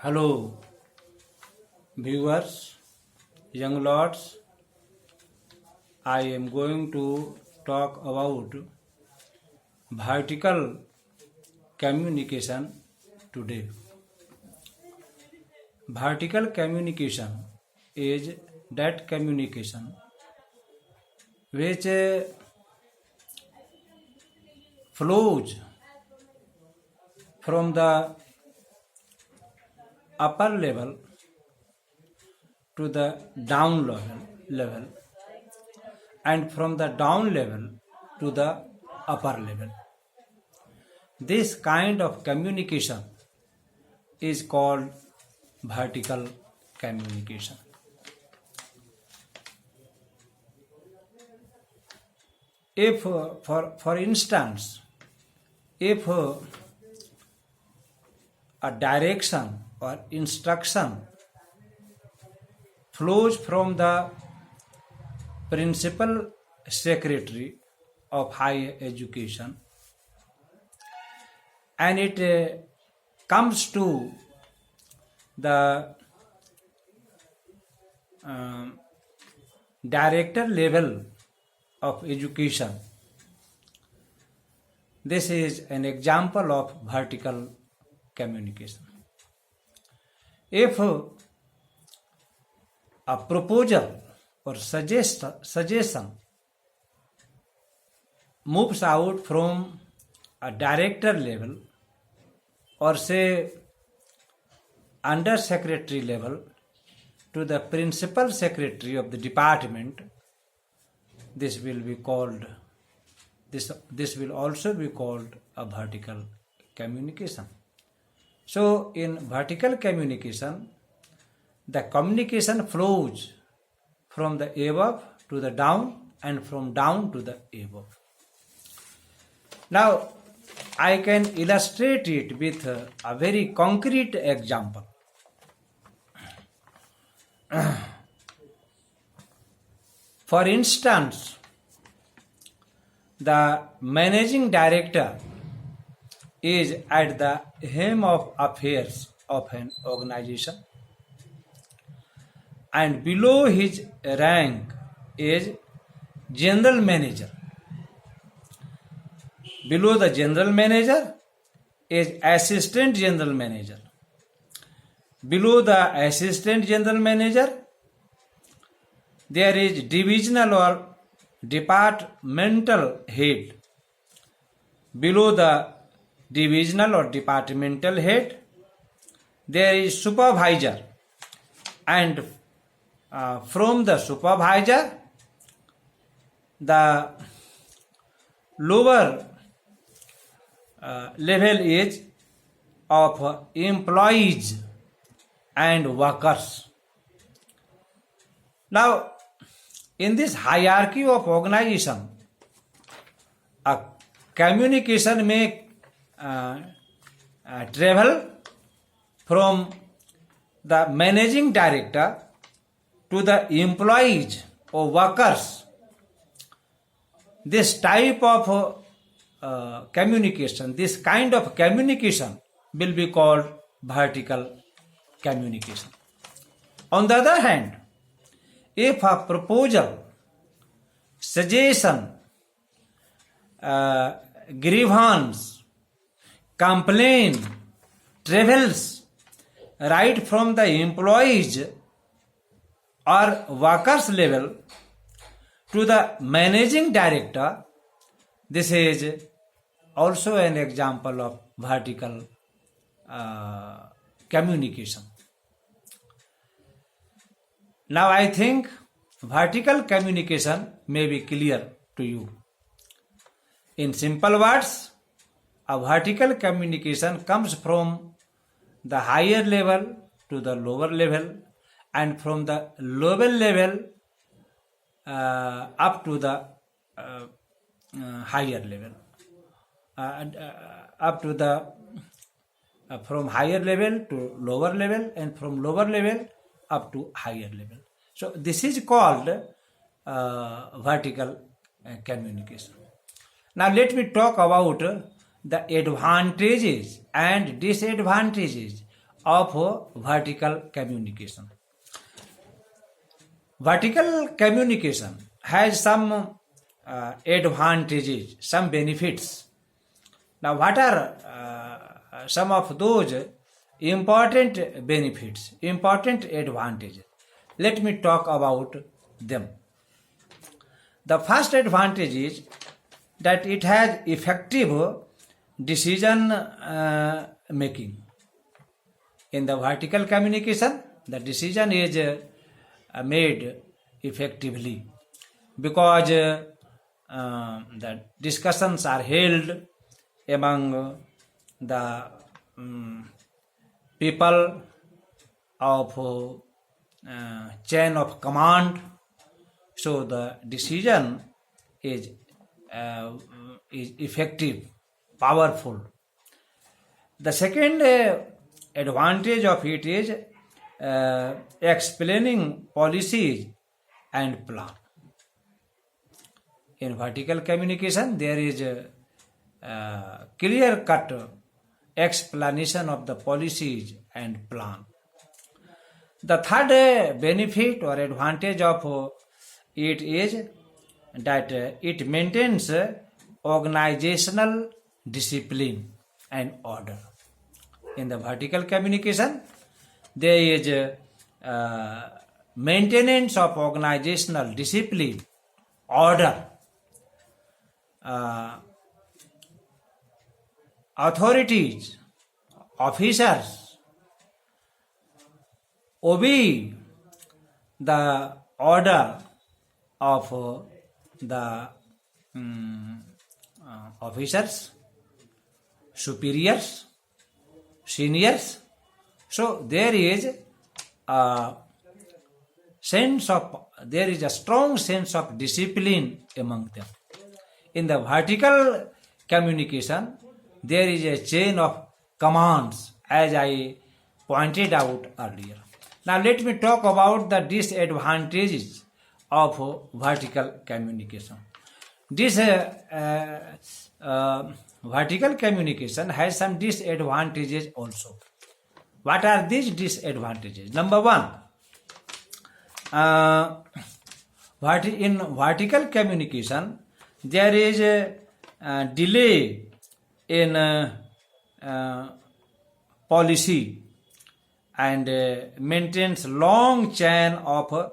Hello, viewers, young lords. I am going to talk about vertical communication today. Vertical communication is that communication which flows from the upper level to the down level and from the down level to the upper level. This kind of communication is called vertical communication. If, for instance, if a direction or instruction flows from the principal secretary of higher education and it comes to the director level of education. This is an example of vertical communication. If a proposal or suggestion moves out from a director level or say under secretary level to the principal secretary of the department, this will be called this will also be called a vertical communication. So in vertical communication, the communication flows from the above to the down and from down to the above. Now I can illustrate it with a very concrete example. For instance, the managing director is at the helm of affairs of an organization, and below his rank is general manager. Below the general manager is assistant general manager. Below the assistant general manager, there is divisional or departmental head. Below the divisional or departmental head, there is supervisor, and from the supervisor, the lower level is of employees and workers. Now, in this hierarchy of organization, a communication may travel from the managing director to the employees or workers. This type of communication, this kind of communication will be called vertical communication. On the other hand, if a proposal, suggestion, grievance, complaint travels right from the employees or workers level to the managing director, this is also an example of vertical communication. Now I think vertical communication may be clear to you. In simple words, a vertical communication comes from the higher level to the lower level and from the lower level up to the higher level. Up to the from higher level to lower level and from lower level up to higher level. So this is called vertical communication. Now let me talk about the advantages and disadvantages of vertical communication. Vertical communication has some advantages, some benefits. Now, what are some of those important benefits, important advantages? Let me talk about them. The first advantage is that it has effective decision making. In the vertical communication, the decision is made effectively because the discussions are held among the people of chain of command. So the decision is effective, powerful. The second advantage of it is explaining policies and plan. In vertical communication, there is a clear-cut explanation of the policies and plan. The third benefit or advantage of it is that it maintains organizational discipline and order. In the vertical communication, there is maintenance of organizational discipline, order. Authorities, officers obey the order of the officers, superiors, seniors. So there is a strong sense of discipline among them. In the vertical communication, there is a chain of commands, as I pointed out earlier. Now let me talk about the disadvantages of vertical communication. This vertical communication has some disadvantages also. What are these disadvantages? Number one, in vertical communication, there is a delay in policy and maintains long chain of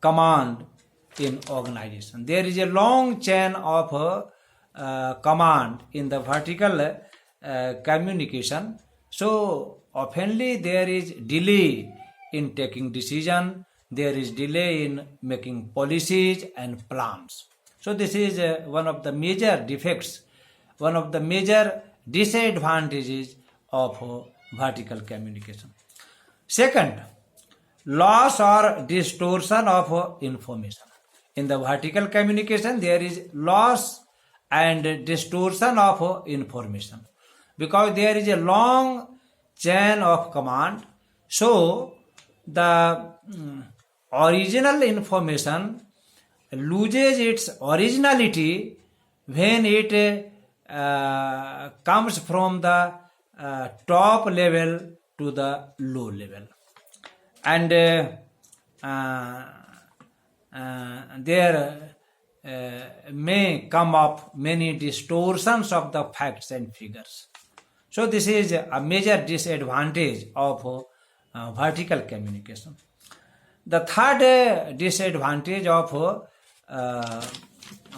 command in organization. There is a long chain of command in the vertical communication. So oftenly there is delay in taking decision, there is delay in making policies and plans. So this is one of the major defects, one of the major disadvantages of vertical communication. Second, loss or distortion of information. In the vertical communication, there is loss and distortion of information because there is a long chain of command. So the original information loses its originality when it comes from the top level to the low level, and there may come up many distortions of the facts and figures. So this is a major disadvantage of vertical communication. The third disadvantage of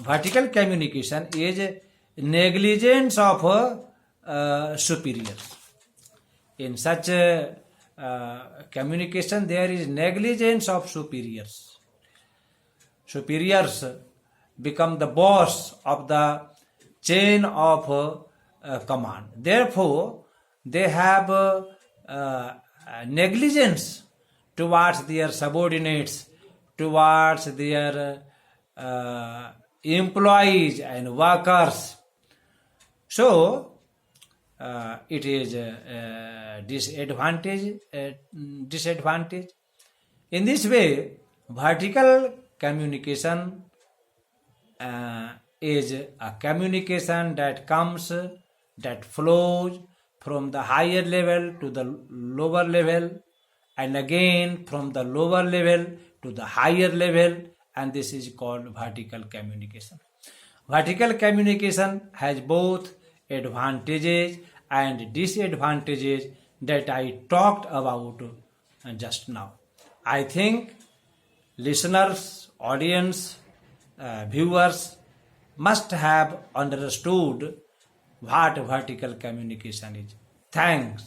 vertical communication is negligence of superiors. In such communication, there is negligence of superiors. Superiors become the boss of the chain of command. Therefore, they have negligence towards their subordinates, towards their employees and workers. So, it is a disadvantage. In this way, vertical communication is a communication that comes, that flows from the higher level to the lower level, and again from the lower level to the higher level, and this is called vertical communication. Vertical communication has both advantages and disadvantages that I talked about just now. I think listeners, audience, viewers must have understood what vertical communication is. Thanks.